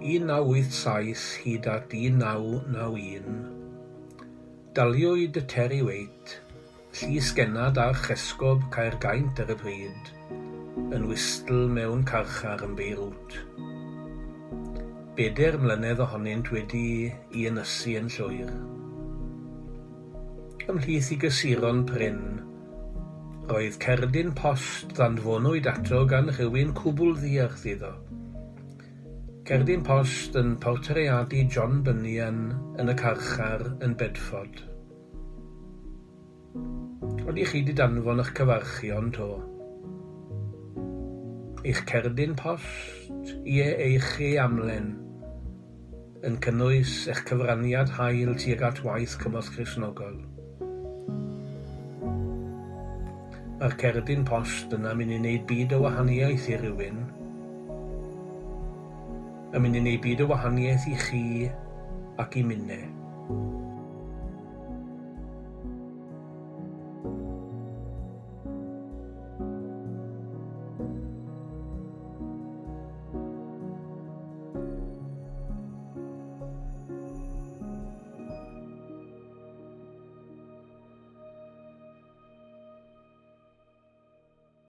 1987 hyd at 1991, daliwyd y Terry Waite, llys genad a chesgob Caergaint ar y pryd, yn wystl mewn carchar yn Beirut. 4 mlynedd ohonynt wedi I ynysu yn llwyr. Ymhlith I gysuron prin, roedd cerdyn post ddanfonwyd ato gan rhywun cwbl ddiarth iddo. Cerdyn post yn portreadu John Bunyan yn y carchar yn Bedford. Oeddech chi wedi danfon eich cyfarchion to. Eich cerdyn post eich e-amlen yn cynnwys eich cyfraniad hael tuag at waith Cymorth Cristnogol. Mae'r cerdyn post yna mynd I wneud byd o wahaniaeth I rywun. Yn mynd I wneud byd o wahaniaeth I chi ac I minnau.